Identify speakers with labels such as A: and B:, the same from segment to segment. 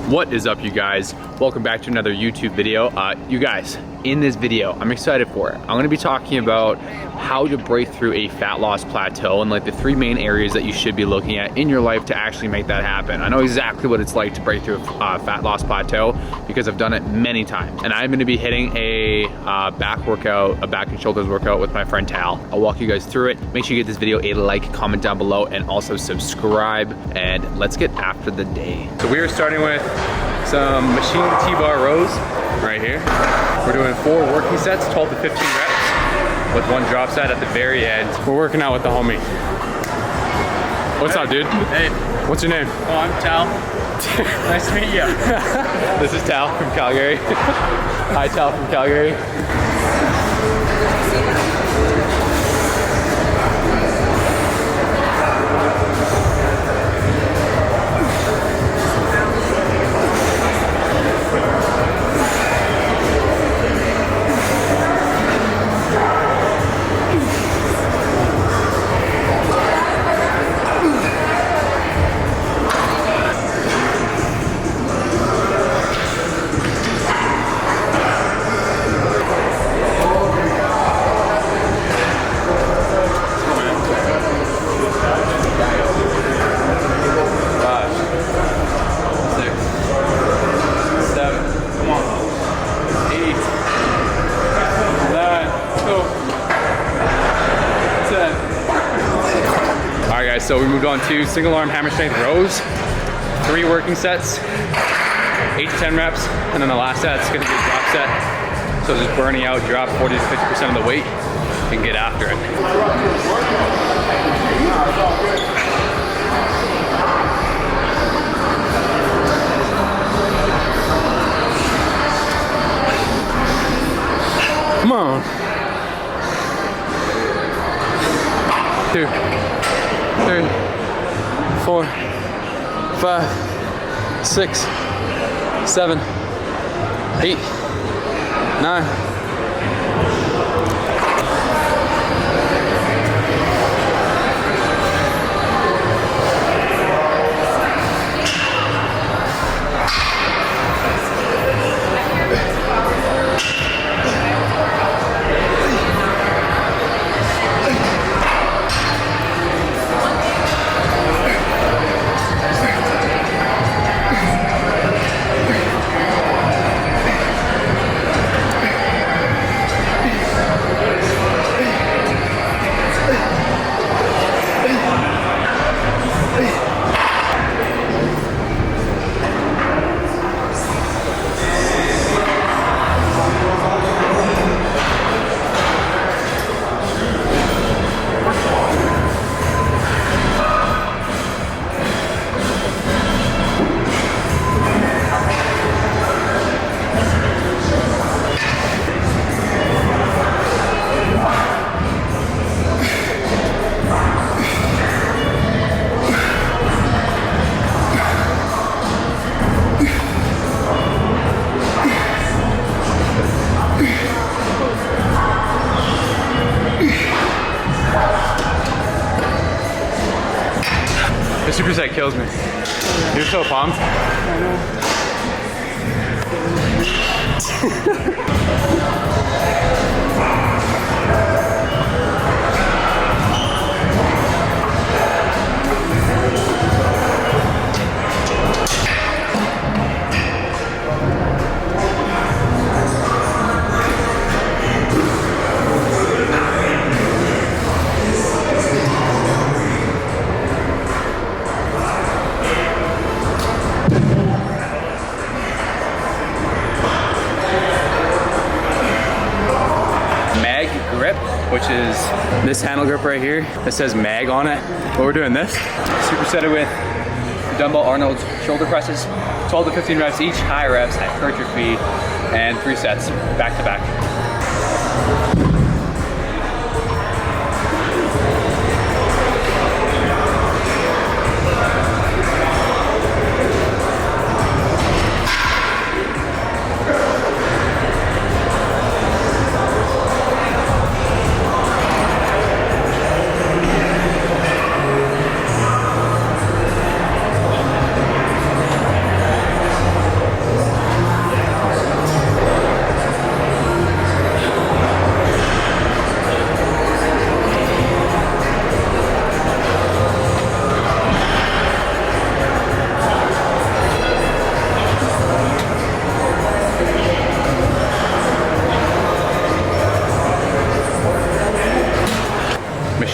A: What is up, you guys? Welcome back to another YouTube video. You guys, in this video, I'm excited for it. I'm gonna be talking about how to break through a fat loss plateau and like the three main areas that you should be looking at in your life to actually make that happen. I know exactly what it's like to break through a fat loss plateau because I've done it many times. And I'm gonna be hitting a back workout, a back and shoulders workout with my friend Tal. I'll walk you guys through it. Make sure you give this video a like, comment down below, and also subscribe. And let's get after the day. So we are starting with some machine T-bar rows right here. We're doing 4 working sets, 12 to 15 reps with 1 drop set at the very end. We're working out with the homie. What's up, dude? Hey. What's your name?
B: Oh, I'm Tal. Nice to meet you.
A: This is Tal from Calgary. Hi, Tal from Calgary. So we moved on to single arm hammer strength rows, 3 working sets, 8 to 10 reps, and then the last set's gonna be a drop set. So just burning out, drop 40 to 50% of the weight and get after it. Come on. 2, 3, 4, 5, 6, 7, 8, 9. The superset kills me. You're so pumped.
B: I
A: which is this handle grip right here that says MAG on it. But we're doing this. Supersetted with dumbbell Arnolds shoulder presses, 12 to 15 reps each, high reps, hypertrophy, and 3 sets back to back.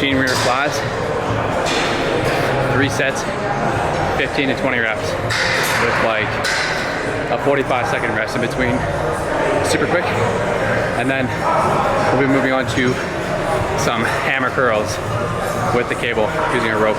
A: machine rear flies. 3 sets, 15 to 20 reps with like a 45-second rest in between. Super quick. And then we'll be moving on to some hammer curls with the cable using a rope.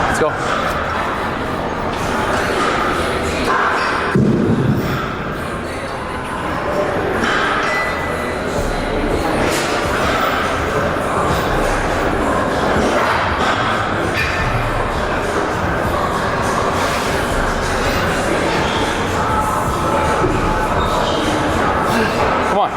A: Let's go. Come on.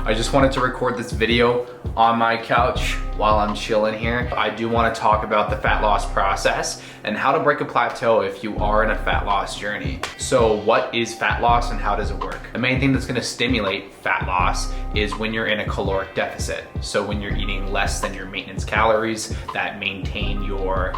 A: I just wanted to record this video on my couch while I'm chilling here. I do want to talk about the fat loss process and how to break a plateau if you are in a fat loss journey. So what is fat loss and how does it work? The main thing that's going to stimulate fat loss is when you're in a caloric deficit. So when you're eating less than your maintenance calories that maintain your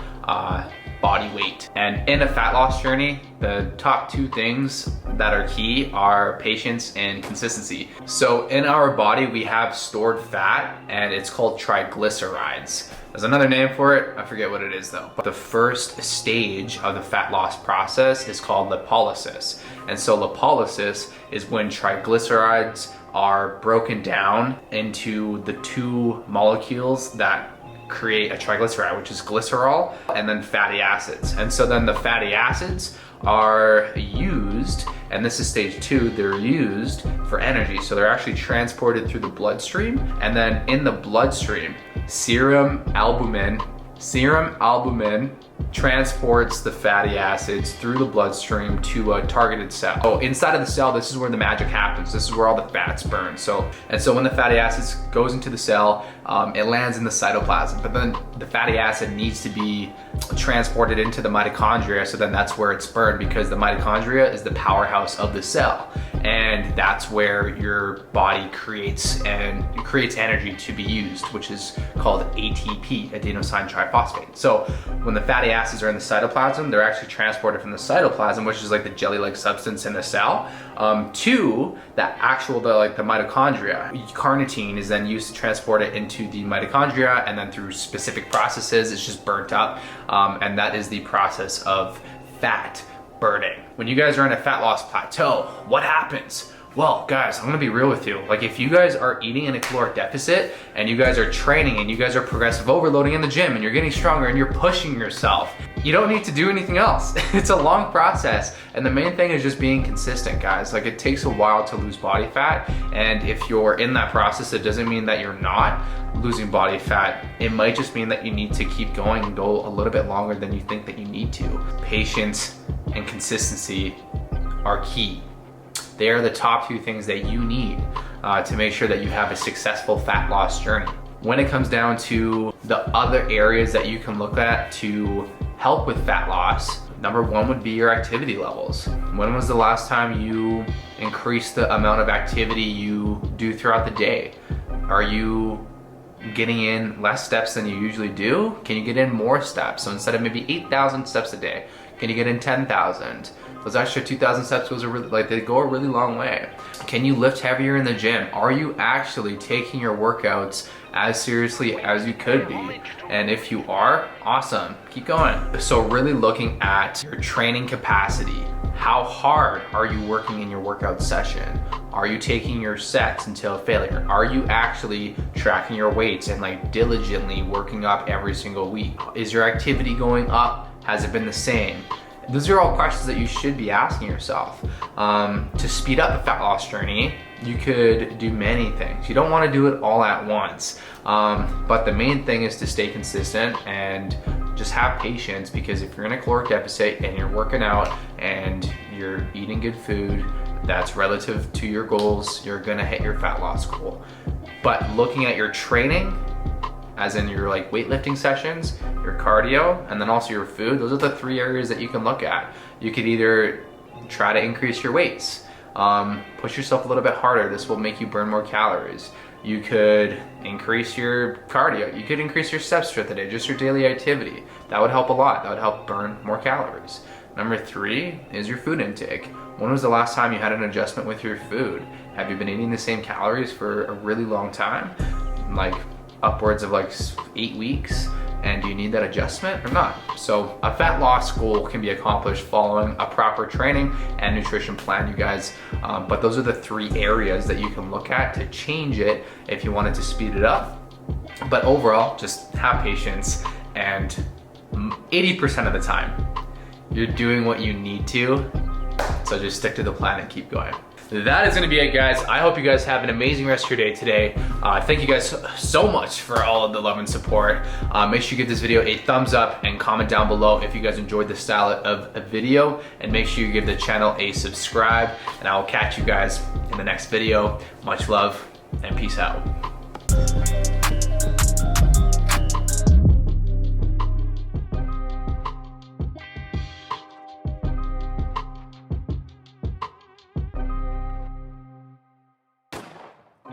A: body weight. And in a fat loss journey, the top 2 things that are key are patience and consistency. So in our body, we have stored fat and it's called triglycerides. There's another name for it, I forget what it is though. But the first stage of the fat loss process is called lipolysis. And so lipolysis is when triglycerides are broken down into the 2 molecules that create a triglyceride, which is glycerol, and then fatty acids. And so then the fatty acids are used, and this is stage 2, they're used for energy. So they're actually transported through the bloodstream, and then in the bloodstream, serum albumin transports the fatty acids through the bloodstream to a targeted cell. So inside of the cell, this is where the magic happens. This is where all the fats burn. So when the fatty acids goes into the cell, it lands in the cytoplasm. But then the fatty acid needs to be transported into the mitochondria. So then that's where it's burned, because the mitochondria is the powerhouse of the cell. And that's where your body creates energy to be used, which is called ATP, adenosine triphosphate. So when the fatty acids are in the cytoplasm, they're actually transported from the cytoplasm, which is like the jelly-like substance in the cell, to the mitochondria. Carnitine is then used to transport it into the mitochondria, and then through specific processes, it's just burnt up, and that is the process of fat burning. When you guys are in a fat loss plateau, what happens? Well, guys, I'm gonna be real with you. Like, if you guys are eating in a caloric deficit and you guys are training and you guys are progressive overloading in the gym and you're getting stronger and you're pushing yourself, you don't need to do anything else. It's a long process. And the main thing is just being consistent, guys. Like, it takes a while to lose body fat. And if you're in that process, it doesn't mean that you're not losing body fat. It might just mean that you need to keep going and go a little bit longer than you think that you need to. Patience and consistency are key. They are the top 2 things that you need to make sure that you have a successful fat loss journey. When it comes down to the other areas that you can look at to help with fat loss, number 1 would be your activity levels. When was the last time you increased the amount of activity you do throughout the day? Are you getting in less steps than you usually do? Can you get in more steps? So instead of maybe 8,000 steps a day, can you get in 10,000? Those extra 2,000 steps they go a really long way. Can you lift heavier in the gym? Are you actually taking your workouts as seriously as you could be? And if you are, awesome, keep going. So really looking at your training capacity. How hard are you working in your workout session? Are you taking your sets until failure? Are you actually tracking your weights and like diligently working up every single week? Is your activity going up? Has it been the same? Those are all questions that you should be asking yourself. To speed up a fat loss journey, you could do many things. You don't want to do it all at once, but the main thing is to stay consistent and just have patience, because if you're in a caloric deficit and you're working out and you're eating good food that's relative to your goals, you're gonna hit your fat loss goal. But looking at your training, as in your like weightlifting sessions, your cardio, and then also your food, those are the three areas that you can look at. You could either try to increase your weights, push yourself a little bit harder. This will make you burn more calories. You could increase your cardio. You could increase your steps throughout the day, just your daily activity. That would help a lot. That would help burn more calories. Number 3 is your food intake. When was the last time you had an adjustment with your food? Have you been eating the same calories for a really long time? Like upwards of like 8 weeks? And do you need that adjustment or not? So a fat loss goal can be accomplished following a proper training and nutrition plan, you guys. But those are the 3 areas that you can look at to change it if you wanted to speed it up. But overall, just have patience, and 80% of the time, you're doing what you need to. So just stick to the plan and keep going. That is gonna be it, guys. I hope you guys have an amazing rest of your day today. Thank you guys so much for all of the love and support. Make sure you give this video a thumbs up and comment down below if you guys enjoyed this style of a video, and make sure you give the channel a subscribe, and I will catch you guys in the next video. Much love and peace out.